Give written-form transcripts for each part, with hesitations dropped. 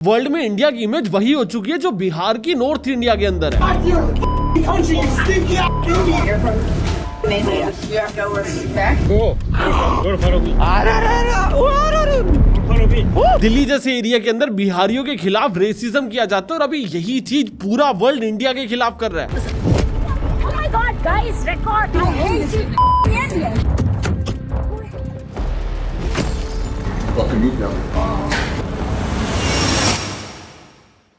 World में India की image वही हो चुकी है जो बिहार की नॉर्थ इंडिया के अंदर है। दिल्ली जैसे एरिया के अंदर बिहारियों के खिलाफ रेसिज्म किया जाता है और अभी यही चीज पूरा वर्ल्ड इंडिया के खिलाफ कर रहा है। Oh my God, guys, record. I hate you, Indian. Fucking move now.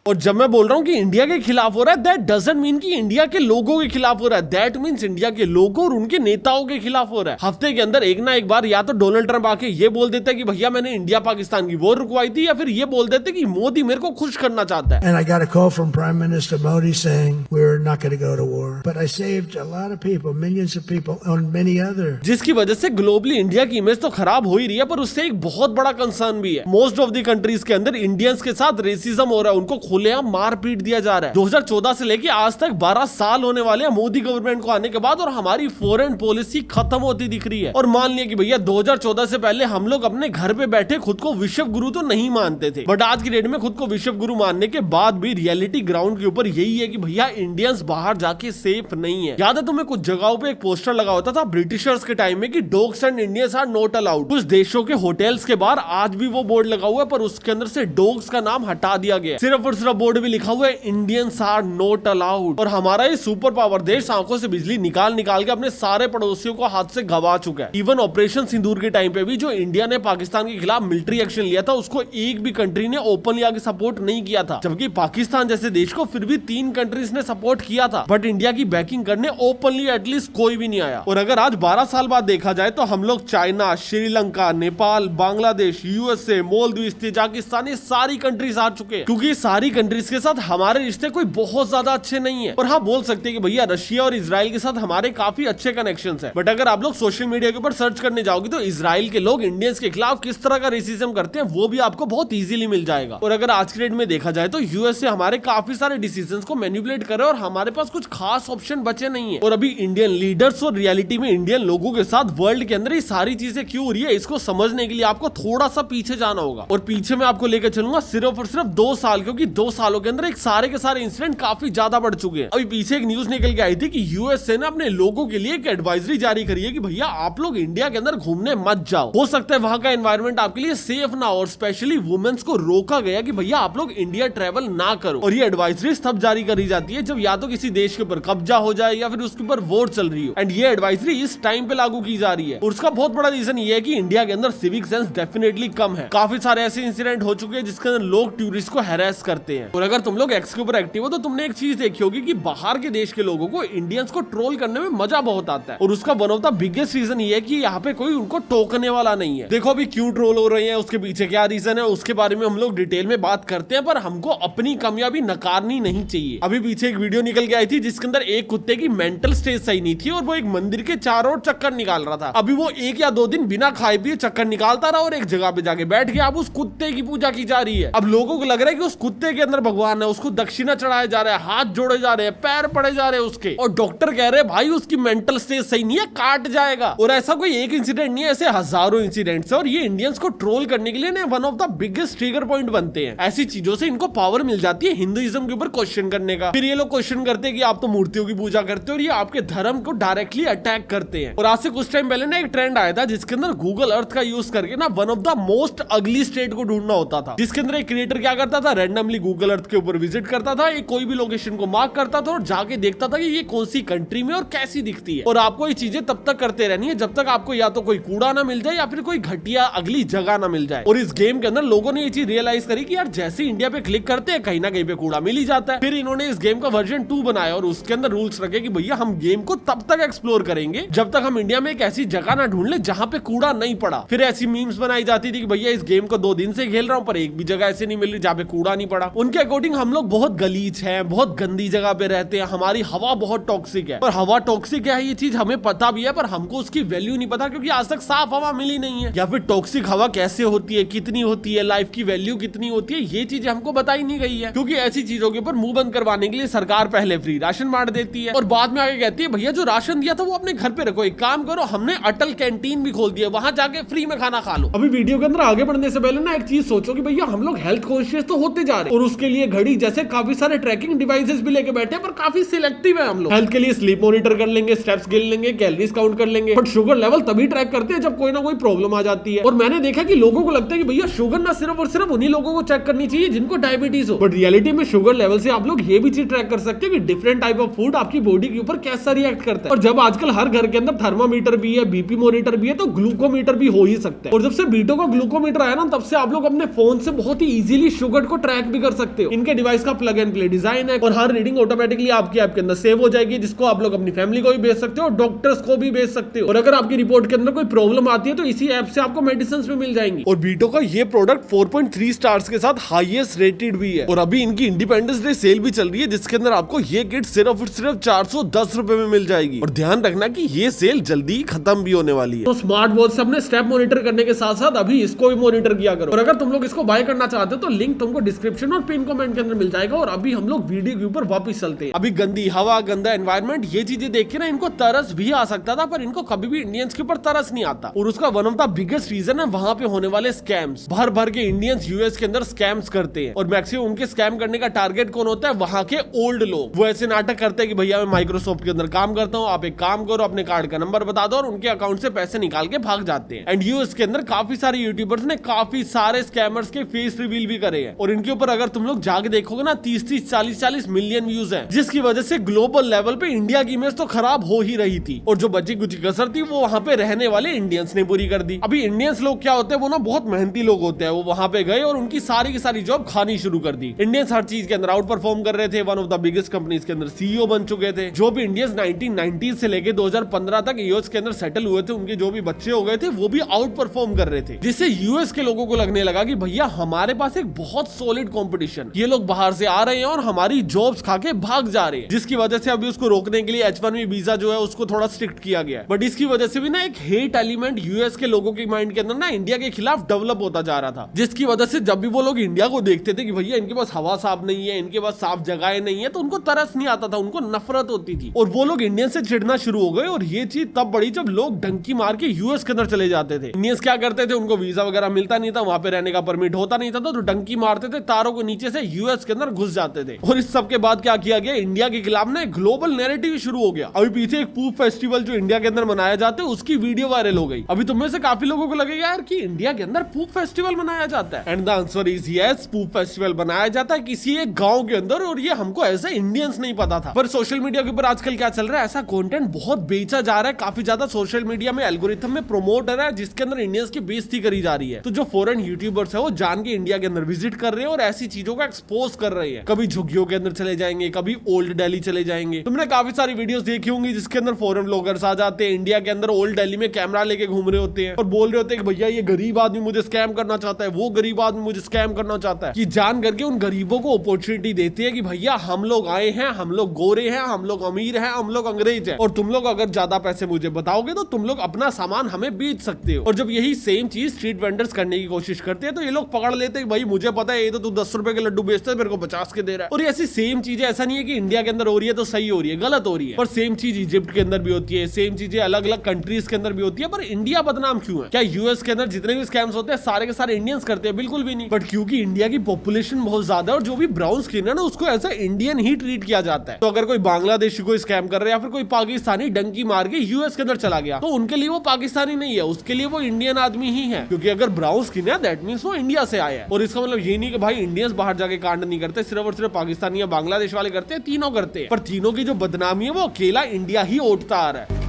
और जब मैं बोल रहा हूँ कि इंडिया के खिलाफ हो रहा है, दैट डजंट मीन कि इंडिया के लोगों के खिलाफ हो रहा है। दैट मीन्स इंडिया के लोगों और उनके नेताओं के खिलाफ हो रहा है। हफ्ते के अंदर एक ना एक बार या तो डोनाल्ड ट्रंप आके ये बोल देता है कि भैया मैंने इंडिया पाकिस्तान की वॉर रुकवाई थी, या फिर ये बोल देते कि मोदी मेरे को खुश करना चाहता है। And I got a call from Prime Minister Modi saying we're not going to go to war, but I saved a lot of people, millions of people, on many other. जिसकी वजह से ग्लोबली इंडिया की image तो खराब हो ही रही है, पर उससे एक बहुत बड़ा कंसर्न भी है। मोस्ट ऑफ द कंट्रीज के अंदर इंडियंस के साथ रेसिज्म हो रहा है, उनको खुलेआम मारपीट दिया जा रहा है। 2014 से लेके आज तक 12 साल होने वाले हैं मोदी गवर्नमेंट को आने के बाद, और हमारी फॉरेन पॉलिसी खत्म होती दिख रही है। और मान लिया कि भैया 2014 से पहले हम लोग अपने घर पे बैठे खुद को विश्व गुरु तो नहीं मानते थे, बट आज की डेट में खुद को विश्व गुरु मानने के बाद भी रियलिटी ग्राउंड के ऊपर यही है कि भैया इंडियंस बाहर जाके सेफ नहीं है। याद है तुम्हें कुछ जगहों पे एक पोस्टर लगा होता था ब्रिटिशर्स के टाइम में कि dogs and Indians are not allowed. कुछ देशों के होटल्स के बाहर आज भी वो बोर्ड लगा हुआ है, पर उसके अंदर से डॉग्स का नाम हटा दिया गया। सिर्फ और सिर्फ बोर्ड भी लिखा हुआ है इंडियंस आर नॉट अलाउड। और हमारा ये सुपर पावर देश आंखों से बिजली निकाल निकाल के अपने सारे पड़ोसियों को हाथ से गवा चुका है। इवन ऑपरेशन सिंदूर के टाइम पे भी जो इंडिया ने पाकिस्तान के खिलाफ मिलिट्री एक्शन लिया था, उसको एक भी कंट्री ने ओपनली आगे सपोर्ट नहीं किया था, जबकि पाकिस्तान जैसे देश को फिर भी 3 कंट्रीज ने सपोर्ट किया था, बट इंडिया की बैकिंग करने ओपनली एटलीस्ट कोई भी नहीं आया। और अगर आज 12 साल बाद देखा जाए तो हम लोग China, Sri Lanka, Nepal, Bangladesh, USA, Maldives, Tajikistan, ये सारी कंट्रीज आ चुके हैं, क्योंकि सारी कंट्रीज के साथ हमारे रिश्ते कोई बहुत ज्यादा अच्छे नहीं है। और हाँ, बोल सकते हैं कि भैया रशिया और इजराइल के साथ हमारे काफी अच्छे कनेक्शंस हैं, बट अगर आप लोग सोशल मीडिया के ऊपर सर्च करने जाओगे तो इजराइल के लोग इंडियंस के खिलाफ किस तरह का रेसिज्म करते हैं वो भी आपको बहुत इजीली मिल जाएगा। और अगर आज की डेट में देखा जाए तो यूएसए हमारे काफी सारे डिसीजंस को मैनिपुलेट करे और हमारे पास कुछ खास ऑप्शन बचे नहीं है। और अभी इंडियन लीडर्स और रियलिटी में इंडियन लोगों के साथ वर्ल्ड के अंदर ये सारी चीजें क्यों हो रही है, इसको समझने के लिए आपको थोड़ा सा पीछे जाना होगा। और पीछे मैं आपको लेकर चलूंगा सिर्फ और सिर्फ 2 साल, क्योंकि 2 सालों के अंदर एक सारे के सारे इंसिडेंट काफी ज्यादा बढ़ चुके हैं। अभी पीछे एक न्यूज निकल के आई थी कि यूएसए ने अपने लोगों के लिए एक एडवाइजरी जारी करी है कि भैया आप लोग इंडिया के अंदर घूमने मत जाओ, हो सकता है वहां का एनवायरनमेंट आपके लिए सेफ ना हो। और स्पेशली वुमेन्स को रोका गया कि भैया आप लोग इंडिया ट्रेवल ना करो। और ये एडवाइजरी तब जारी करी जाती है जब या तो किसी देश के ऊपर कब्जा हो जाए या फिर उसके ऊपर वोट चल रही हो, एंड ये एडवाइजरी इस टाइम पे लागू की जा रही है। और उसका बहुत बड़ा रीजन ये है कि इंडिया के अंदर सिविक सेंस डेफिनेटली कम है। काफी सारे ऐसे इंसिडेंट हो चुके हैं जिसके अंदर लोग टूरिस्ट को हैरेस करते हैं। और अगर तुम लोग एक्स के ऊपर एक्टिव हो तो तुमने एक चीज देखी होगी कि बाहर के देश के लोगों को इंडियंस को ट्रोल करने में मजा बहुत आता है, और उसका one of the biggest reason ये है कि यहाँ पे कोई उनको टोकने वाला नहीं है। देखो अभी क्यों ट्रोल हो रहे हैं, उसके पीछे क्या रीजन है, उसके बारे में हम लोग डिटेल में बात करते हैं, पर हमको अपनी कामयाबी नकारनी नहीं चाहिए। अभी पीछे एक वीडियो निकल के आई थी जिसके अंदर एक कुत्ते की मेंटल स्टेज सही नहीं थी और वो एक मंदिर के चारों ओर चक्कर निकाल रहा था। अभी वो 1 या 2 दिन बिना खाए पिए चक्कर निकालता रहा और एक जगह पे जाके बैठ गया। अब उस कुत्ते की पूजा की जा रही है। अब लोगों को लग रहा है कि उस कुत्ते के अंदर भगवान है, उसको दक्षिणा चढ़ाया जा रहा है, हाथ जोड़े जा रहे हैं, पैर पड़े जा रहे हैं उसके, और डॉक्टर कह रहे हैं भाई उसकी मेंटल स्टेज सही नहीं है, काट जाएगा। और ऐसा कोई एक इंसिडेंट नहीं है, ऐसे हजारों इंसिडेंट्स है, और ये इंडियंस को ट्रोल करने के लिए ना one of the biggest trigger point बनते हैं। ऐसी चीजों से इनको पावर मिल जाती है हिंदुइज्म के ऊपर क्वेश्चन करने का। फिर ये लोग क्वेश्चन करते हैं कि आप तो मूर्तियों की पूजा करते हो, और ये आपके धर्म को डायरेक्टली अटैक करते हैं। और आज से कुछ टाइम पहले ना एक ट्रेंड आया था जिसके अंदर गूगल अर्थ का यूज करके ना वन ऑफ द मोस्ट अगली स्टेट को ढूंढना होता था, जिसके अंदर एक क्रिएटर क्या करता था, रैंडमली गूगल अर्थ के ऊपर विजिट करता था, एक कोई भी लोकेशन को मार्क करता था और जाके देखता था कि ये कौन सी कंट्री में और कैसी दिखती है। और आपको ये चीजें तब तक करते रहनी है जब तक आपको या तो कोई कूड़ा ना मिल जाए या फिर कोई घटिया अगली जगह ना मिल जाए। और इस गेम के अंदर लोगों ने ये चीज रियलाइज करी कि यार जैसे इंडिया पे क्लिक करते हैं कहीं ना कहीं पे कूड़ा मिल ही जाता है। फिर इन्होंने इस गेम का वर्जन 2 बनाया और उसके अंदर रूल्स रखे कि भैया हम गेम को तब तक एक्सप्लोर करेंगे जब तक हम इंडिया में एक ऐसी जगह ना ढूंढ ले जहां पे कूड़ा नहीं पड़ा। फिर ऐसी मीम्स बनाई जाती थी कि भैया इस गेम को 2 दिन से खेल रहा हूं पर एक भी जगह ऐसे नहीं मिल रही जहां पे कूड़ा नहीं पड़ा। उनके अकॉर्डिंग हम लोग बहुत गलीच हैं, बहुत गंदी जगह पे रहते हैं, हमारी हवा बहुत टॉक्सिक है। और हवा टॉक्सिक है ये चीज हमें पता भी है, पर हमको उसकी वैल्यू नहीं पता क्योंकि आज तक साफ हवा मिली नहीं है। या फिर टॉक्सिक हवा कैसे होती है, कितनी होती है, लाइफ की वैल्यू कितनी होती है, ये चीजें हमको बताई नहीं गई है। क्योंकि ऐसी चीजों के ऊपर मुंह बंद करवाने के लिए सरकार पहले फ्री राशन बांट देती है और बाद में आगे कहती है भैया जो राशन दिया था वो अपने घर पे रखो, एक काम करो हमने अटल कैंटीन भी खोल दिया, वहां जाके फ्री में खाना खा लो। अभी वीडियो के अंदर आगे बढ़ने से पहले ना एक चीज सोचो कि भैया हम लोग हेल्थ कॉन्शियस तो होते जा रहे हैं और उसके लिए घड़ी जैसे काफी सारे ट्रैकिंग डिवाइसेस भी लेके बैठे हैं, पर काफी सिलेक्टिव है हम लोग। हेल्थ के लिए स्लीप मॉनिटर कर लेंगे, स्टेप्स गिन लेंगे, कैलोरीज काउंट कर लेंगे, बट शुगर लेवल तभी ट्रैक करते हैं जब कोई ना कोई प्रॉब्लम आ जाती है। और मैंने देखा कि लोगों को लगता है कि भैया शुगर ना सिर्फ और सिर्फ उन्हीं लोगों को चेक करनी चाहिए जिनको डायबिटीज हो, बट रियलिटी में शुगर लेवल से आप लोग ये भी चीज ट्रैक कर सकते हैं कि डिफरेंट टाइप ऑफ फूड आपकी बॉडी के ऊपर कैसा रिएक्ट करता है। और जब आजकल हर घर के अंदर थर्मामीटर भी है, बीपी मॉनिटर भी है, तो ग्लूकोमीटर भी हो ही सकता है। और जब से बीटो का ग्लूकोमीटर आया ना तब से आप लोग अपने फोन से बहुत ही इजीली शुगर को ट्रैक भी कर सकते हो। इनके डिवाइस का प्लग एंड प्ले डिजाइन है और हर रीडिंग ऑटोमेटिकली आपकी ऐप के अंदर सेव हो जाएगी, जिसको आप लोग अपनी फैमिली को भी भेज सकते हो, डॉक्टर्स को भी भेज सकते हो। और अगर आपकी रिपोर्ट के अंदर कोई प्रॉब्लम आती है तो इसी ऐप से आपको मेडिसिन भी मिल जाएंगी। और बीटो का ये प्रोडक्ट 4.3 स्टार्स के साथ हाईएस्ट रेटेड भी है। और अभी इनकी इंडिपेंडेंस डे सेल भी चल रही है जिसके अंदर आपको ये किट सिर्फ 410 रुपए में मिल जाएगी। और ध्यान रखना कि ये सेल जल्दी ही खत्म भी होने वाली है। तो स्मार्ट वॉच से अपने स्टेप मॉनिटर करने के साथ साथ अभी इसको भी मॉनिटर किया करो। और अगर तुम लोग इसको बाय करना चाहते हो तो लिंक तुमको डिस्क्रिप्शन और पिन कमेंट के अंदर मिल जाएगा। और अभी हम लोग वीडियो के ऊपर वापस चलते हैं। अभी गंदी हवा, गंदा एनवायरनमेंट, ये चीजें देख के ना इनको तरस भी आ सकता था, पर इनको कभी भी इंडियंस के ऊपर तरस नहीं आता। और उसका one of the biggest reason है वहां पे होने वाले स्कैम्स। भर भर के इंडियंस यूएस के अंदर स्कैम्स करते हैं और मैक्सिमम उनके स्कैम करने का टारगेट कौन होता है? वहां के ओल्ड लोग। वो ऐसे नाटक करते हैं कि भैया मैं माइक्रोसॉफ्ट के अंदर काम करता हूं, आप एक काम करो, अपने कार्ड का नंबर बता दो, और उनके अकाउंट से पैसे निकाल के भाग जाते हैं। एंड यूएस के अंदर काफी सारे यूट्यूबर्स ने काफी सारे स्कैमर्स के फेस रिवील भी करे हैं। और इनके ऊपर अगर तुम लोग जाके देखोगे ना 30-30, 40-40 मिलियन व्यूज हैं, जिसकी वजह से ग्लोबल लेवल पे इंडिया की इमेज तो खराब हो ही रही थी। और जो बची कुछ कसर थी वो वहां पे रहने वाले इंडियंस ने पूरी कर दी। अभी इंडियंस लोग क्या होते हैं, वो ना बहुत मेहनती लोग होते हैं। वो वहां पे गए और उनकी सारी की सारी जॉब खानी शुरू कर दी। इंडियंस हर चीज के अंदर आउट परफॉर्म कर रहे थे, one of the biggest companies के अंदर सीईओ बन चुके थे। जो भी इंडियंस 1990 से लेके 2015 तक यूएस के अंदर सेटल हुए थे, उनके जो भी बच्चे हो गए थे वो भी आउट परफॉर्म कर रहे थे, जिससे यूएस के लोगों को लगने लगा कि भैया हमारे पास एक बहुत सॉलिड कंपटीशन, ये लोग बाहर से आ रहे हैं और हमारी जॉब्स खा के भाग जा रहे हैं। जिसकी वजह से अभी उसको रोकने के लिए H1B वीजा जो है उसको थोड़ा स्ट्रिक्ट किया गया है। बट इसकी वजह से भी ना एक हेट एलिमेंट यूएस के लोगों के माइंड के अंदर ना इंडिया के खिलाफ डेवलप होता जा रहा था, जिसकी वजह से जब भी वो लोग इंडिया को देखते थे कि भैया इनके पास हवा साफ नहीं है, इनके पास साफ जगह नहीं है, तो उनको तरस नहीं आता था, उनको नफरत होती थी और वो लोग इंडियन से चिढ़ना शुरू हो गए। और ये चीज तब बढ़ी जब लोग डंकी मार के यूएस के अंदर चले जाते थे। इंडियंस क्या करते थे, उनको वीजा वगैरह मिलता नहीं था, वहां पे रहने का परमिट होता नहीं था, तो डंकी मारते थे, तारों को नीचे से यूएस के अंदर घुस जाते थे। और इस सब के बाद क्या किया गया, इंडिया के खिलाफ ना ग्लोबल नैरेटिव शुरू हो गया। अभी पीछे एक पूप फेस्टिवल जो इंडिया के अंदर मनाया जाता है उसकी वीडियो वायरल हो गई। अभी तुम में से काफी लोगों को लगेगा यार कि इंडिया के अंदर पूप फेस्टिवल मनाया जाता है, and the answer is yes, poop festival बनाया जाता है किसी एक गांव के अंदर, और ये हमको ऐसे इंडियंस नहीं पता था। पर सोशल मीडिया के ऊपर आजकल क्या चल रहा है, ऐसा कंटेंट बहुत बेचा जा रहा है, काफी ज्यादा सोशल मीडिया में एल्गोरिथम में प्रमोट हो रहा है, जिसके अंदर इंडियंस की बेइज्जती करी जा रही है। तो जो फॉरेन यूट्यूबर्स है वो जान के इंडिया के अंदर विजिट कर रहे हैं और ऐसी चीजों को एक्सपोज कर रहे हैं। कभी झुग्गियों के अंदर चले जाएंगे, कभी ओल्ड दिल्ली चले जाएंगे। तुमने काफी सारी वीडियोस देखी होंगी जिसके अंदर फॉरेन ब्लॉगर्स आ जाते हैं, इंडिया के अंदर ओल्ड दिल्ली में कैमरा लेके घूम रहे होते हैं और बोल रहे होते हैं कि भैया ये गरीब आदमी मुझे स्कैम करना चाहता है, वो गरीब आदमी मुझे स्कैम करना चाहता है। कि जान करके उन गरीबों को अपॉर्चुनिटी देती है कि भैया हम लोग आए हैं, हम लोग गोरे हैं, हम लोग अमीर हैं, हम लोग अंग्रेज हैं, और तुम लोग अगर ज्यादा पैसे मुझे बताओगे तो तुम लोग अपना सामान हमें बेच सकते हो। और जब यही सेम चीज स्ट्रीट वेंडर्स करने की कोशिश करते हैं तो ये लोग पकड़ लेते हैं, भाई मुझे पता है ये तो तू 10 रुपए के लड्डू बेचता है, मेरे को 50 के दे रहा है। और ऐसी सेम चीजें, ऐसा नहीं है कि इंडिया के अंदर हो रही है तो सही हो रही है, गलत हो रही है। पर सेम चीज इजिप्ट के अंदर भी होती है, सेम चीजें अलग अलग कंट्रीज के अंदर भी होती है। पर इंडिया बदनाम क्यों है? क्या यूएस के अंदर जितने भी स्कैम्स होते हैं सारे के सारे इंडियंस करते हैं? बिल्कुल भी नहीं। बट क्योंकि इंडिया की पॉपुलेशन बहुत ज्यादा है और जो भी ब्राउन स्किन है ना उसको ऐसा इंडियन ही ट्रीट किया जाता है। तो अगर कोई बांग्लादेशी को स्कैम कर रहा है या फिर कोई पाकिस्तानी डंकी मार के यूएस के अंदर चला गया तो उनके लिए वो पाकिस्तानी नहीं है, उसके लिए वो इंडियन आदमी ही है। क्योंकि अगर ब्राउन स्किन है दैट मींस वो इंडिया से आया है। और इसका मतलब ये नहीं कि भाई इंडियंस बाहर जाके कांड नहीं करते, सिर्फ और सिर्फ पाकिस्तानी या बांग्लादेश वाले करते हैं, तीनों करते हैं। पर तीनों की जो बदनामी है वो अकेला इंडिया ही ओटता आ रहा है।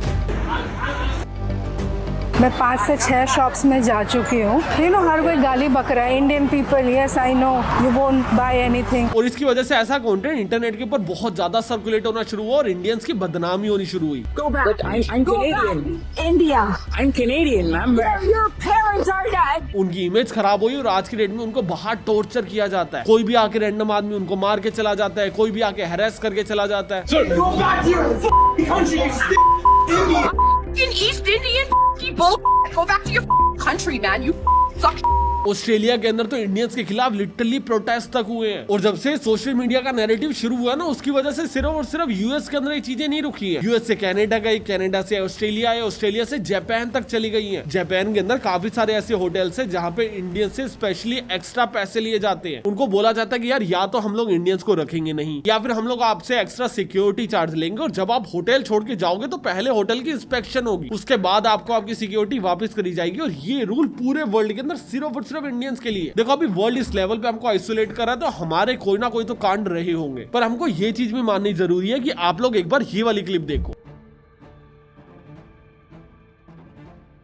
मैं 5 से 6 शॉप्स में जा चुकी हूँ। हर कोई गाली बक रहा है, Indian people, yes I know you won't buy anything. और इसकी वजह से ऐसा कंटेंट इंटरनेट के ऊपर बहुत ज्यादा सर्कुलेट होना शुरू हुआ और इंडियंस की बदनामी होनी शुरू हुई। Go back. But I'm Go Canadian. back. India. I'm Canadian, ma'am. Where your parents are dead. उनकी इमेज खराब हुई और आज की डेट में उनको बाहर टॉर्चर किया जाता है। कोई भी आके रैंडम आदमी उनको मार के चला जाता है, कोई भी आके हैरेस करके चला जाता है। Go back to your country, you Indian. In East Indian bull. Go back to your country, man. You suck. Australia के अंदर तो इंडियंस के खिलाफ लिटरली प्रोटेस्ट तक हुए हैं। और जब से सोशल मीडिया का नैरेटिव शुरू हुआ ना, उसकी वजह से सिर्फ और सिर्फ यूएस के अंदर ये चीजें नहीं रुकी है। यूएस से कनाडा गई, कनाडा से ऑस्ट्रेलिया है, ऑस्ट्रेलिया से जापान तक चली गई है। जापान के अंदर काफी सारे ऐसे होटल्स है जहाँ पे इंडियन से स्पेशली एक्स्ट्रा पैसे लिए जाते हैं। उनको बोला जाता है कि यार या तो हम लोग इंडियंस को रखेंगे नहीं, या फिर हम लोग आपसे एक्स्ट्रा सिक्योरिटी चार्ज लेंगे और जब आप होटल छोड़ के जाओगे तो पहले होटल की इंस्पेक्शन होगी, उसके बाद आपको आपकी सिक्योरिटी वापस करी जाएगी। और ये रूल पूरे वर्ल्ड के अंदर सिर्फ और सिर्फ इंडियंस के लिए। देखो अभी वर्ल्ड इस लेवल पे हमको आइसोलेट कर रहा है तो हमारे कोई ना कोई तो कांड रहे होंगे, पर हमको ये चीज भी माननी जरूरी है कि आप लोग एक बार ये वाली क्लिप देखो।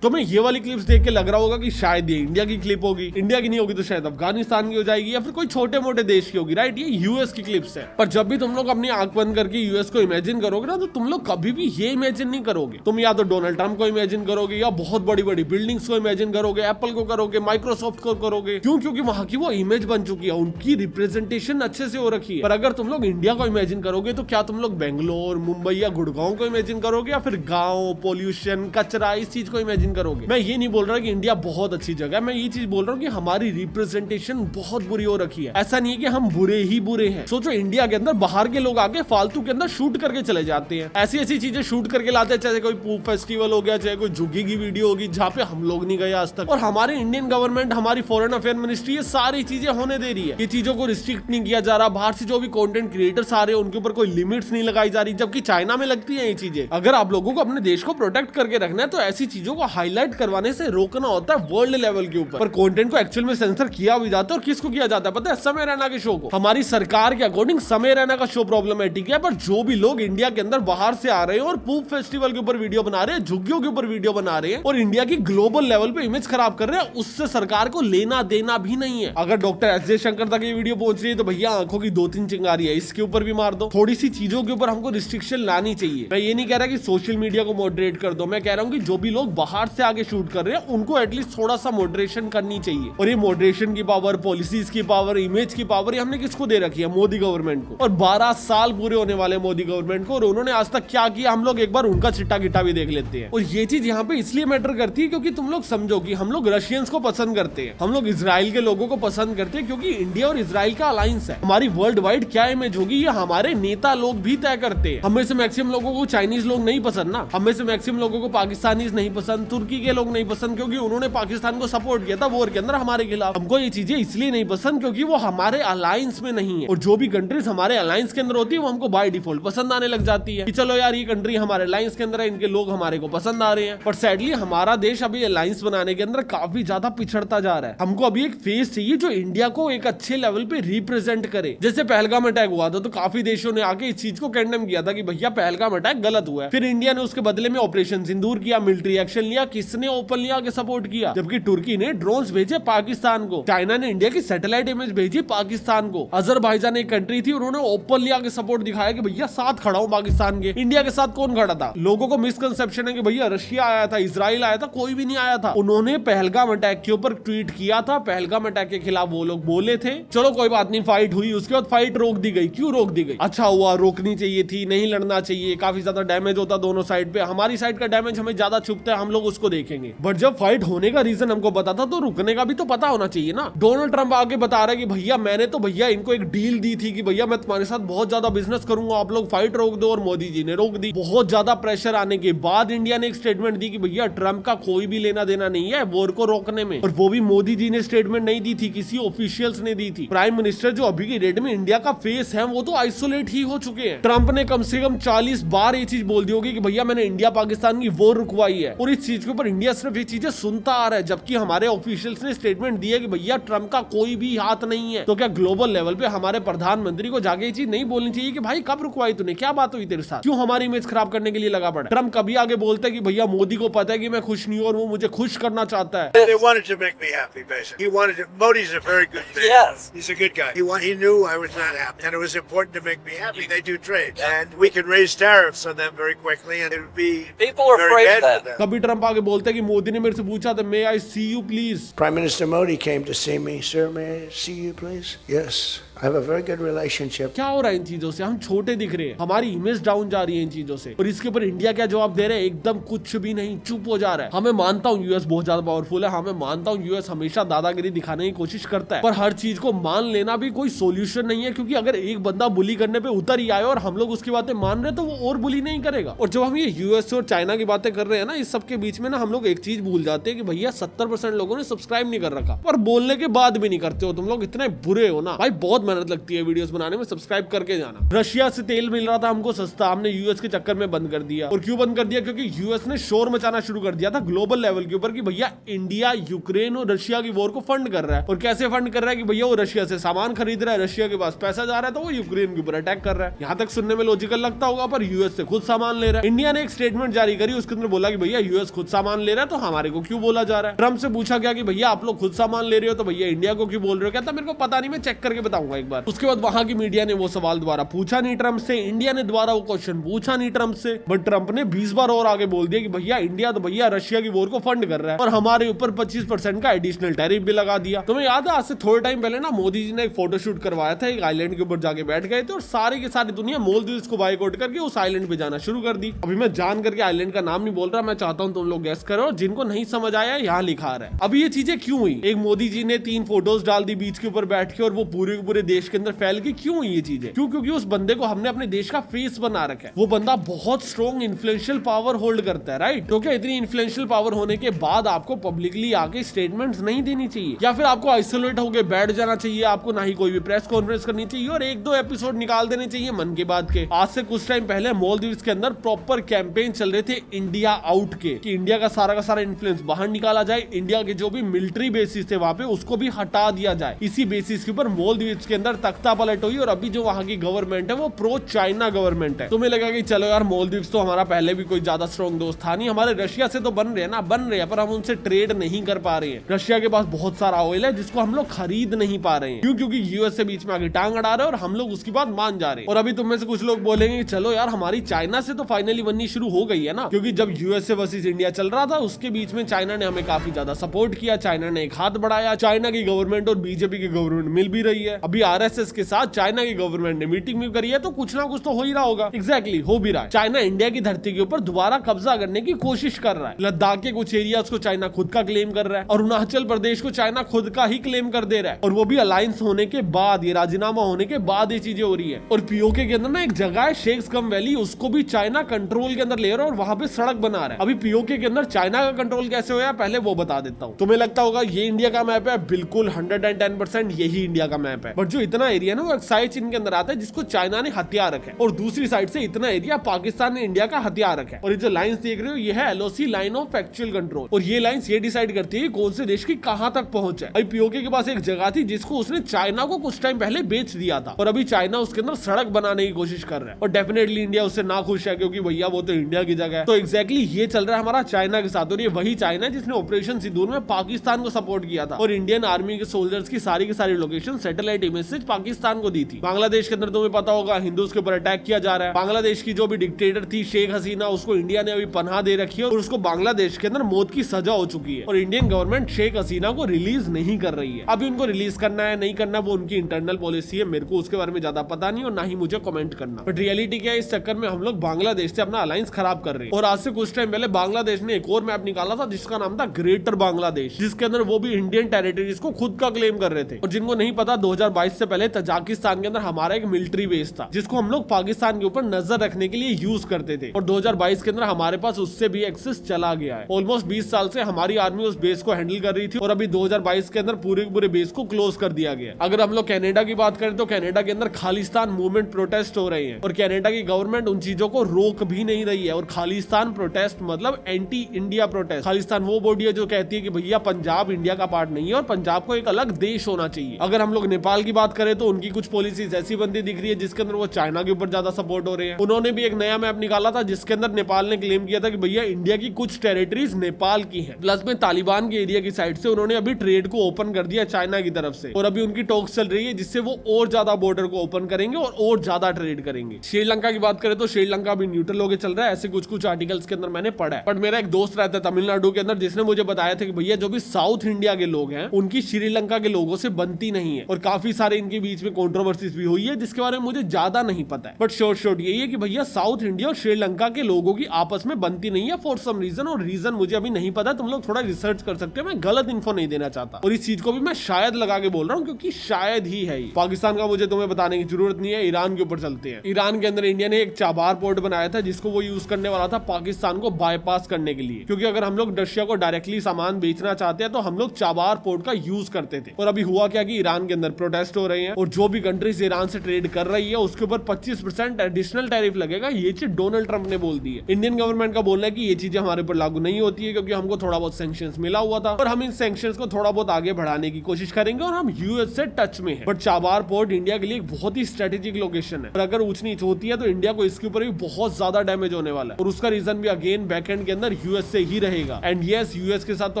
तो मैं ये वाली क्लिप्स देख के लग रहा होगा कि शायद ये इंडिया की क्लिप होगी, इंडिया की नहीं होगी तो शायद अफगानिस्तान की हो जाएगी या फिर कोई छोटे मोटे देश की होगी, राइट? ये यूएस की क्लिप्स है। पर जब भी तुम लोग अपनी आंख बंद करके यूएस को इमेजिन करोगे ना, तो तुम लोग कभी भी ये इमेजिन नहीं करोगे। तुम या तो डोनाल्ड ट्रंप को इमेजिन करोगे या बहुत बड़ी बड़ी बिल्डिंग्स को इमेजिन करोगे, एप्पल को करोगे, माइक्रोसॉफ्ट को करोगे। क्यों? क्योंकि वहां की वो इमेज बन चुकी है, उनकी रिप्रेजेंटेशन अच्छे से हो रखी है। पर अगर तुम लोग इंडिया को इमेजिन करोगे तो क्या तुम लोग बेंगलोर, मुंबई या गुड़गांव को इमेजिन करोगे या फिर गाँव, पोल्यूशन, कचरा, इस चीज को इमेजिन करोगे? मैं ये नहीं बोल रहा कि इंडिया बहुत अच्छी जगह है, मैं ये चीज बोल रहा हूँ कि हमारी रिप्रेजेंटेशन बहुत बुरी हो रखी है। ऐसा नहीं है कि हम बुरे ही बुरे हैं। सोचो इंडिया के अंदर बाहर के लोग आके फालतू के अंदर शूट करके चले जाते हैं, ऐसी ऐसी चीजें शूट करके लाते हैं, चाहे कोई पूप फेस्टिवल हो गया, चाहे कोई झुग्गी की वीडियो होगी जहाँ पे हम लोग नहीं गए आज तक। और हमारी इंडियन गवर्नमेंट, हमारी फॉरेन अफेयर मिनिस्ट्री ये सारी चीजें होने दे रही है। ये चीजों को रिस्ट्रिक्ट नहीं किया जा रहा। बाहर से जो भी कंटेंट क्रिएटर्स आ रहे हैं उनके ऊपर कोई लिमिट्स नहीं लगाई जा रही, जबकि चाइना में लगती है ये चीजें। अगर आप लोगों को अपने देश को प्रोटेक्ट करके रखना है तो ऐसी चीजों को हाईलाइट करवाने से रोकना होता है वर्ल्ड लेवल के ऊपर। पर कंटेंट को एक्चुअल में सेंसर किया भी जाता है। और किसको किया जाता है पता है? समय रैना के शो को। हमारी सरकार के अकॉर्डिंग समय रैना का शो प्रॉब्लमेटिक है, पर जो भी लोग इंडिया के अंदर बाहर से आ रहे हैं और पूप फेस्टिवल के ऊपर वीडियो बना रहे हैं, झुग्गियों के ऊपर वीडियो बना रहे हैं और इंडिया की ग्लोबल लेवल पे इमेज खराब कर रहे हैं, उससे सरकार को लेना देना भी नहीं है। अगर डॉक्टर एस जयशंकर तक ये वीडियो पहुंच रही है तो भैया आंखों की 2-3 चिंगारी है, इसके ऊपर भी मार दो। थोड़ी सी चीजों के ऊपर हमको रिस्ट्रिक्शन लानी चाहिए। मैं ये नहीं कह रहा कि सोशल मीडिया को मॉडरेट कर दो, मैं कह रहा हूँ कि जो भी लोग बाहर से आगे शूट कर रहे हैं उनको एटलीस्ट थोड़ा सा मॉडरेशन करनी चाहिए। और ये मॉडरेशन की पावर, पॉलिसीज की पावर, इमेज की पावर, ये हमने किसको दे रखी है? मोदी गवर्नमेंट को। और 12 साल पूरे होने वाले मोदी गवर्नमेंट को, और उन्होंने आज तक क्या किया हम लोग एक बार उनका चिट्टा गिट्टा भी देख लेते हैं। और ये चीज यहाँ पे इसलिए मैटर करती है क्योंकि तुम लोग समझो कि हम लोग रशियंस को पसंद करते हैं, हम लोग इजराइल के लोगों को पसंद करते हैं, क्योंकि इंडिया और इजराइल का अलायंस है। हमारी वर्ल्ड वाइड क्या इमेज होगी ये हमारे नेता लोग भी तय करते हैं। हमें से मैक्सिमम लोगों को चाइनीज लोग नहीं पसंद ना, हमें से मैक्सिमम लोगों को पाकिस्तानीज नहीं पसंद, तुर्की के लोग नहीं पसंद, क्योंकि उन्होंने पाकिस्तान को सपोर्ट किया था वॉर के अंदर हमारे खिलाफ। हमको ये चीजें इसलिए नहीं पसंद क्योंकि वो हमारे अलायंस में नहीं है। और जो भी कंट्रीज हमारे अलायंस के अंदर होती है वो हमको बाय डिफॉल्ट पसंद आने लग जाती है कि चलो यार ये कंट्री हमारे अलायंस के अंदर है, इनके लोग हमारे को पसंद आ रहे हैं। पर सैडली हमारा देश अभी अलायंस बनाने के अंदर काफी ज्यादा पिछड़ता जा रहा है। हमको अभी एक फेस चाहिए जो इंडिया को एक अच्छे लेवल पे रिप्रेजेंट करे। जैसे पहलगाम अटैक हुआ था तो काफी देशों ने आके इस चीज को कंडेम किया था कि भैया पहलगाम अटैक गलत हुआ है। फिर इंडिया ने उसके बदले में ऑपरेशन सिंदूर किया, मिलिट्री एक्शन लिया। किसने ओपनली आके सपोर्ट किया? जबकि तुर्की ने ड्रोन्स भेजे पाकिस्तान को, चाइना ने इंडिया की सैटेलाइट इमेज भेजी पाकिस्तान को, अजरबैजान एक कंट्री थी उन्होंने ओपनली आके सपोर्ट दिखाया कि भैया साथ खड़ा हूं पाकिस्तान के। इंडिया के साथ कौन खड़ा था? लोगों को मिसकंसेप्शन है कि भैया रशिया आया था, इजराइल आया था, कोई भी नहीं आया था। उन्होंने पहलगाम अटैक के ऊपर ट्वीट किया था, पहलगाम अटैक के खिलाफ वो लोग बोले थे। चलो कोई बात नहीं, फाइट हुई, उसके बाद फाइट रोक दी गई। क्यों रोक दी गई? अच्छा हुआ, रोकनी चाहिए थी, नहीं लड़ना चाहिए, काफी ज्यादा डैमेज होता दोनों साइड पे। हमारी साइड का डैमेज हमें ज्यादा चुभता है, हम लोग उसको देखेंगे। बट जब फाइट होने का रीजन हमको पता था तो रुकने का भी तो पता होना चाहिए ना। डोनाल्ड ट्रंप आगे बता रहा है कि भैया मैंने तो भैया इनको एक डील दी थी कि भैया मैं तुम्हारे साथ बहुत ज्यादा बिजनेस करूंगा, आप लोग फाइट रोक दो, और मोदी जी ने रोक दी। बहुत ज्यादा प्रेशर आने के बाद इंडिया ने एक स्टेटमेंट दी कि भैया ट्रंप का कोई भी लेना देना नहीं है वॉर को रोकने में। और वो भी मोदी जी ने स्टेटमेंट नहीं दी थी, किसी ऑफिशियल्स ने दी थी। प्राइम मिनिस्टर जो अभी की डेट में इंडिया का फेस है वो तो आइसोलेट ही हो चुके हैं। ट्रंप ने कम से कम 40 बार ये चीज बोल दी होगी कि भैया मैंने इंडिया पाकिस्तान की वॉर रुकवाई है। और इस चीज चीज के ऊपर इंडिया सिर्फ ये चीजें सुनता आ रहा है, जबकि हमारे ऑफिशियल्स ने स्टेटमेंट दी है कि भैया ट्रम्प का कोई भी हाथ नहीं है। तो क्या ग्लोबल लेवल पे हमारे प्रधानमंत्री को जाके ये चीज नहीं बोलनी चाहिए कि भाई कब रुकवाई तूने, क्या बात हुई तेरे साथ, क्यों हमारी इमेज खराब करने के लिए लगा पड़ा? ट्रम्प कभी आगे बोलता है कि भैया मोदी को पता है कि मैं खुश नहीं हूं और वो मुझे खुश करना चाहता है। They wanted to make me happy, basically. He wanted to. Modi's a very good man. Yes. He's a good guy. He knew I was not happy, and it was important to make me happy. They do trade, and we can raise tariffs on them very quickly, and it would be People are very afraid bad of for that. them. कभी Trump आगे बोलता है कि मोदी ने मेरे से पूछा था may I see you please. Prime Minister Modi came to see me. Sir, may I see you, please? Yes. I have a very good relationship. क्या हो रहा है इन चीजों से? हम छोटे दिख रहे हैं, हमारी इमेज डाउन जा रही है इन चीजों से, और इसके ऊपर इंडिया क्या जवाब दे रहे हैं? एकदम कुछ भी नहीं, चुप हो जा रहा है। हमें मानता हूँ यूएस बहुत ज्यादा पावरफुल है, हमें मानता हूँ यूएस हमेशा दादागिरी दिखाने की कोशिश करता है, पर हर चीज को मान लेना भी कोई सोल्यूशन नहीं है, क्योंकि अगर एक बंदा बुली करने पे उतर ही आए और हम लोग उसकी बातें मान रहे तो वो और बुली नहीं करेगा। और जब हम ये यूएस और चाइना की बातें कर रहे हैं ना, इस सब के बीच में ना हम लोग एक चीज भूल जाते हैं कि भैया 70% लोगों ने सब्सक्राइब नहीं कर रखा, पर बोलने के बाद भी नहीं करते हो। तुम लोग इतने बुरे हो ना भाई, बहुत मेहनत लगती है वीडियोस बनाने में, सब्सक्राइब करके जाना। रशिया से तेल मिल रहा था हमको सस्ता, हमने यूएस के चक्कर में बंद कर दिया। और क्यों बंद कर दिया? क्योंकि यूएस ने शोर मचाना शुरू कर दिया था ग्लोबल लेवल के ऊपर कि भैया इंडिया यूक्रेन और रशिया की वॉर को फंड कर रहा है। और कैसे फंड कर रहा है? कि भैया वो रशिया से सामान खरीद रहा है, रशिया के पास पैसा जा रहा है, तो वो यूक्रेन के ऊपर अटैक कर रहा है। यहाँ तक सुनने में लॉजिकल लगता होगा, पर यूएस से खुद सामान ले रहा है। इंडिया ने एक स्टेटमेंट जारी करी, उसके अंदर बोला कि भैया यूएस खुद सामान ले रहा है तो हमारे को क्यों बोला जा रहा है। ट्रम्प से पूछा गया कि भैया आप लोग खुद सामान ले रहे हो तो भैया इंडिया को क्यों बोल रहे हो? कहता मेरे को पता नहीं, मैं चेक करके बताऊंगा एक बार। उसके बाद वहां की मीडिया ने वो सवाल दोबारा पूछा नहीं ट्रम्प से, इंडिया ने दोबारा वो क्वेश्चन पूछा नहीं ट्रम्प से, बट ट्रम्प ने 20 बार और आगे बोल दिया कि भैया इंडिया तो भैया रशिया की वॉर को फंड कर रहा है और हमारे ऊपर 25% का एडिशनल टैरिफ भी लगा दिया। तुम्हें याद है आज से थोड़े टाइम पहले ना मोदी जी ने एक फोटोशूट करवाया था, एक आइलैंड के ऊपर जाके बैठ गए थे और सारी की सारी दुनिया मालदीव्स को बायकॉट करके उस आइलैंड पे जाना शुरू कर दी। अभी मैं जान करके आइलैंड का नाम नहीं बोल रहा, मैं चाहता हूं तुम लोग गेस करो, जिनको नहीं समझ आया यहाँ लिखा रहा है। अभी ये चीजें क्यों हुई? एक मोदी जी ने 3 फोटोज डाल दी बीच के ऊपर बैठ के और वो पूरे के पूरे देश के अंदर फैल गई। क्यों हुई ये चीजें? क्यों? क्योंकि उस बंदे को हमने अपने देश का फेस बना रखा है। वो बंदा बहुत स्ट्रॉन्ग इन्फ्लुएंशियल पावर होल्ड करता है, राइट? तो क्या इतनी इन्फ्लुएंशियल पावर होने के बाद आपको पब्लिकली आके स्टेटमेंट्स नहीं देनी चाहिए, या फिर आपको आइसोलेट होकर बैठ जाना चाहिए? आपको ना ही कोई भी प्रेस कॉन्फ्रेंस करनी चाहिए और 1-2 एपिसोड निकाल देने चाहिए मन की बात के। आज से कुछ टाइम पहले मालदीव्स के अंदर प्रॉपर कैंपेन चल रहे थे इंडिया आउट के, कि इंडिया का सारा इन्फ्लुएंस बाहर निकाला जाए, इंडिया के जो भी मिलिट्री बेसिस थे वहां पे उसको भी हटा दिया जाए। इसी बेसिस के ऊपर मालदीव्स के अंदर तख्ता पलट हुई और अभी जो वहां की गवर्नमेंट है वो प्रो चाइना गवर्नमेंट है। तुम्हें लगा कि चलो यार मालदीव्स तो हमारा पहले भी कोई ज्यादा स्ट्रॉन्ग दोस्त था नहीं, हमारे रशिया से तो बन रहे हैं ना, बन रहे हैं, पर हम उनसे ट्रेड नहीं कर पा रहे हैं। रशिया के पास बहुत सारा ऑयल है जिसको हम लोग खरीद नहीं पा रहे हैं। क्यों? क्योंकि यूएस से बीच में आगे टांग अड़ा रहे हैं और हम लोग उसकी बात मान जा रहे हैं। और अभी तुम में से कुछ लोग बोलेंगे कि चलो यार हमारी चाइना से तो फाइनली बननी शुरू हो गई है ना, क्योंकि जब यूएसए वर्सेस इंडिया चल रहा था उसके बीच में चाइना ने हमें काफी ज्यादा सपोर्ट किया, चाइना ने एक हाथ बढ़ाया, चाइना की गवर्नमेंट और बीजेपी की गवर्नमेंट मिल भी रही है। अभी आरएसएस के साथ चाइना की गवर्नमेंट ने मीटिंग भी करी है, तो कुछ ना कुछ तो हो ही रहा होगा। एग्जैक्टली हो भी रहा है। चाइना इंडिया की धरती के ऊपर दोबारा कब्जा करने की कोशिश कर रहा है। लद्दाख के कुछ एरियाज को चाइना खुद का क्लेम कर रहा है, अरुणाचल प्रदेश को चाइना खुद का ही क्लेम कर दे रहा है, और वो भी अलायंस होने के बाद, ये राजीनामा होने के बाद ये चीजें हो रही है। और पीओके के अंदर ना एक जगह है शेख स्कम वैली, उसको भी चाइना कंट्रोल के अंदर ले रहा है और वहां पे सड़क बना रहा है। अभी पीओके के अंदर चाइना का कंट्रोल कैसे होया पहले वो बता देता हूँ। तुम्हें लगता होगा ये इंडिया का मैप है, बिल्कुल 110% यही इंडिया का मैप है, बट जो इतना एरिया ना वो एक्साइज चीन के अंदर आता है जिसको चाइना ने हथियार रखा है, और दूसरी साइड से इतना एरिया पाकिस्तान ने इंडिया का हथियार रखा है। और ये जो लाइंस देख रहे हो ये है LOC, line of actual control, और ये लाइंस ये डिसाइड करती है कौन से देश की कहां तक पहुंच है। अभी पीओके के पास एक जगह थी जिसको उसने चाइना को कुछ टाइम पहले बेच दिया था, और अभी चाइना उसके अंदर सड़क बनाने की कोशिश कर रहा है, और डेफिनेटली इंडिया उससे ना खुश है, क्योंकि भैया वो तो इंडिया की जगह है। तो एग्जैक्टली ये चल रहा है हमारा चाइना के साथ, और ये वही चाइना है जिसने ऑपरेशन सिंदूर में पाकिस्तान को सपोर्ट किया था, और इंडियन आर्मी के सोल्जर्स की सारी लोकेशन सैटेलाइट इमेज से पाकिस्तान को दी थी। बांग्लादेश के अंदर तुम्हें पता होगा हिंदूज के ऊपर अटैक किया जा रहा है। बांग्लादेश की जो भी डिक्टेटर थी शेख हसीना, उसको इंडिया ने अभी पनाह दे रखी है और उसको बांग्लादेश के अंदर मौत की सजा हो चुकी है, और इंडियन गवर्नमेंट शेख हसीना को रिलीज नहीं कर रही है। अभी उनको रिलीज करना है नहीं करना वो उनकी इंटरनल पॉलिसी है, मेरे को उसके बारे में ज्यादा पता नहीं और ना ही मुझे कमेंट करना। बट रियलिटी क्या है, इस चक्कर में हम लोग बांग्लादेश से अपना अलायंस खराब कर रहे हैं। और आज से कुछ टाइम पहले बांग्लादेश ने एक और मैप निकाला था जिसका नाम था ग्रेटर बांग्लादेश, जिसके अंदर वो भी इंडियन टेरिटरीज को खुद का क्लेम कर रहे थे। और जिनको नहीं पता 2022 2022 से पहले तजाकिस्तान के अंदर हमारा एक मिलिट्री बेस था जिसको हम लोग पाकिस्तान के ऊपर नजर रखने के लिए यूज करते थे, और 2022 के अंदर हमारे पास उससे भी एक्सेस चला गया है। ऑलमोस्ट 20 साल से हमारी आर्मी उस बेस को हैंडल कर रही थी और अभी 2022 के अंदर पूरे बेस को क्लोज कर दिया गया। अगर हम लोग कनाडा की बात करें तो कनाडा के अंदर खालिस्तान मूवमेंट प्रोटेस्ट हो रहे हैं और कनाडा की गवर्नमेंट उन चीजों को रोक भी नहीं रही है। और खालिस्तान प्रोटेस्ट मतलब एंटी इंडिया प्रोटेस्ट। खालिस्तान वो बॉडी है जो कहती है कि भैया पंजाब इंडिया का पार्ट नहीं है और पंजाब को एक अलग देश होना चाहिए। अगर हम लोग नेपाल की बात करें तो उनकी कुछ पॉलिसीज ऐसी बनती दिख रही है जिसके अंदर वो चाइना के ऊपर ज्यादा सपोर्ट हो रहे हैं। उन्होंने भी एक नया मैप निकाला था जिसके अंदर नेपाल ने क्लेम किया था कि भैया इंडिया की कुछ टेरिटरीज नेपाल की है। प्लस में तालिबान के एरिया की साइड से उन्होंने अभी ट्रेड को ओपन कर दिया चाइना की तरफ से, और अभी उनकी टॉक्स चल रही है जिससे वो और ज्यादा बॉर्डर को ओपन करेंगे और ज्यादा ट्रेड करेंगे। श्रीलंका की बात करें तो श्रीलंका भी न्यूट्रल होकर चल रहा है, ऐसे कुछ आर्टिकल्स के अंदर मैंने पढ़ा है। बट मेरा एक दोस्त रहता है तमिलनाडु के अंदर जिसने मुझे बताया था कि भैया जो भी साउथ इंडिया के लोग हैं उनकी श्रीलंका के लोगों से बनती नहीं है, और काफी सारे इनके बीच में कंट्रोवर्सीज भी हुई है जिसके बारे में मुझे ज्यादा नहीं पता है। बट शॉर्ट यही है कि भैया साउथ इंडिया और श्रीलंका के लोगों की आपस में बनती नहीं है फॉर सम रीजन, और रीजन मुझे अभी नहीं पता। तुम लोग थोड़ा रिसर्च कर सकते हो, मैं गलत इन्फो नहीं देना चाहता, और इस चीज को भी मैं शायद लगा के बोल रहा हूँ क्योंकि शायद ही है। पाकिस्तान का मुझे तुम्हें बताने की जरूरत नहीं है, ईरान के ऊपर चलते हैं। ईरान के अंदर इंडिया ने एक चाबार पोर्ट बनाया था जिसको वो यूज करने वाला था पाकिस्तान को बाईपास करने के लिए, क्योंकि अगर हम लोग रशिया को डायरेक्टली सामान बेचना चाहते हैं तो हम लोग चाबार पोर्ट का यूज करते थे। और अभी हुआ क्या कि ईरान के अंदर प्रोटेस्ट हो रहे हैं और जो भी कंट्रीज ईरान से ट्रेड कर रही है उसके ऊपर 25% एडिशनल टैरिफ लगेगा। ये चीज डोनाल्ड ट्रंप ने बोल दी है। इंडियन गवर्नमेंट का बोलना है कि ये चीजें हमारे ऊपर लागू नहीं होती है क्योंकि हमको थोड़ा बहुत सैंक्शंस मिला हुआ था और हम इन सैंक्शंस को थोड़ा बहुत आगे बढ़ाने की कोशिश करेंगे और हम यूएस से टच में है। बट चाबार पोर्ट इंडिया के लिए एक बहुत ही स्ट्रेटेजिक लोकेशन है और अगर ऊंच नीच होती है तो इंडिया को इसके ऊपर भी बहुत ज्यादा डैमेज होने वाला है, और उसका रीजन भी अगेन बैकएंड के अंदर यूएस से ही रहेगा। एंड यस, यूएस के साथ तो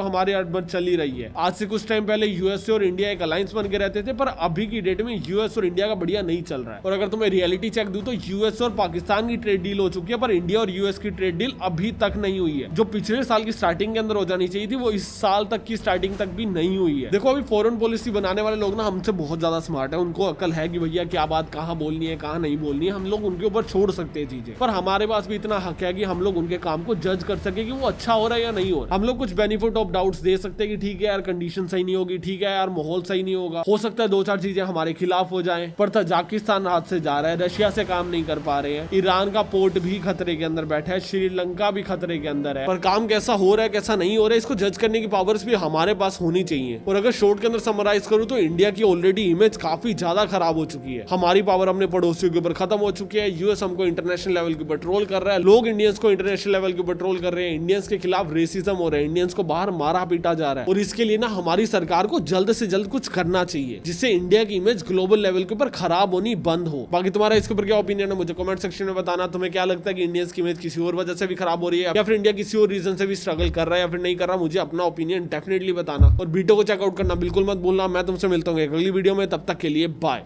हमारी अड़बड़ चल ही रही है। आज से कुछ टाइम पहले यूएस और इंडिया एक अलायंस बन के रहते थे, पर अभी की डेट में यूएस और इंडिया का बढ़िया नहीं चल रहा है। और अगर तुम्हें रियलिटी चेक दूं तो यूएस और पाकिस्तान की ट्रेड डील हो चुकी है, पर इंडिया और यूएस की ट्रेड डील अभी तक नहीं हुई है। जो पिछले साल की स्टार्टिंग के अंदर हो जानी चाहिए थी वो इस साल तक की स्टार्टिंग तक भी नहीं हुई है। देखो अभी फॉरेन पॉलिसी बनाने वाले लोग ना हमसे बहुत ज्यादा स्मार्ट है, उनको अकल है कि भैया क्या बात कहाँ बोलनी है कहाँ नहीं बोलनी है, हम लोग उनके ऊपर छोड़ सकते हैं चीजें। पर हमारे पास भी इतना हक है कि हम लोग उनके काम को जज कर सके कि वो अच्छा हो रहा है या नहीं हो रहा। हम लोग कुछ बेनिफिट ऑफ डाउट्स दे सकते हैं कि ठीक है यार कंडीशन सही नहीं होगी, ठीक है यार माहौल सही नहीं होगा, हो सकता है दो चार चीजें हमारे खिलाफ हो जाएं, पर तजाकिस्तान हाथ से जा रहा है, रशिया से काम नहीं कर पा रहे हैं, ईरान का पोर्ट भी खतरे के अंदर बैठा है, श्रीलंका भी खतरे के अंदर है, पर काम कैसा हो रहा है कैसा नहीं हो रहा है इसको जज करने की पावर्स भी हमारे पास होनी चाहिए। और अगर शॉर्ट के अंदर समराइज करूं तो इंडिया की ऑलरेडी इमेज काफी ज्यादा खराब हो चुकी है। हमारी पावर अपने पड़ोसियों के ऊपर खत्म हो चुकी है, यूएस हमको इंटरनेशनल लेवल के ऊपर ट्रोल कर रहा है, लोग इंडियंस को इंटरनेशनल लेवल के ऊपर ट्रोल कर रहे हैं, इंडियंस के खिलाफ रेसिज्म हो रहा है, इंडियंस को बाहर मारा पीटा जा रहा है। और इसके लिए ना हमारी सरकार को जल्द से जल्द कुछ करना चाहिए जिससे इंडिया की इमेज ग्लोबल लेवल के ऊपर खराब होनी बंद हो। बाकी तुम्हारा इसके ऊपर क्या ओपिनियन है मुझे कमेंट सेक्शन में बताना। तुम्हें क्या लगता है कि इंडियंस की इमेज किसी और वजह से भी खराब हो रही है या फिर इंडिया किसी और रीजन से भी स्ट्रगल कर रहा है या फिर नहीं कर रहा, मुझे अपना ओपिनियन डेफिनेटली बताना। और वीडियो को चेकआउट करना बिल्कुल मत भूलना। मैं तुमसे मिलता हूँ अगली वीडियो में, तब तक के लिए बाय।